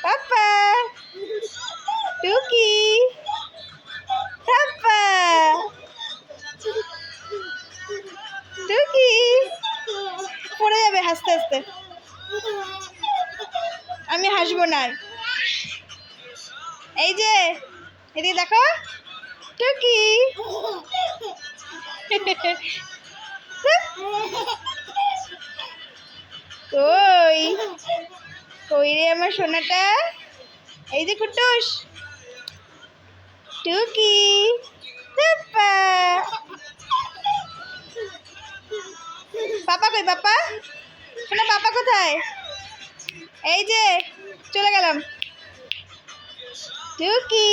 পাপা টুকি পাপা টুকি পড়ে যাবে হাসতে হাসতে। আমি হাসবো না। এই যে এদিকে দেখো টুকি কই কই রে আমার সোনাটা। এই যে কুটুস টুকি পাপা পাপা কই পাপা শোনা পাপা কোথায়। এই যে চলে গেলাম টুকি।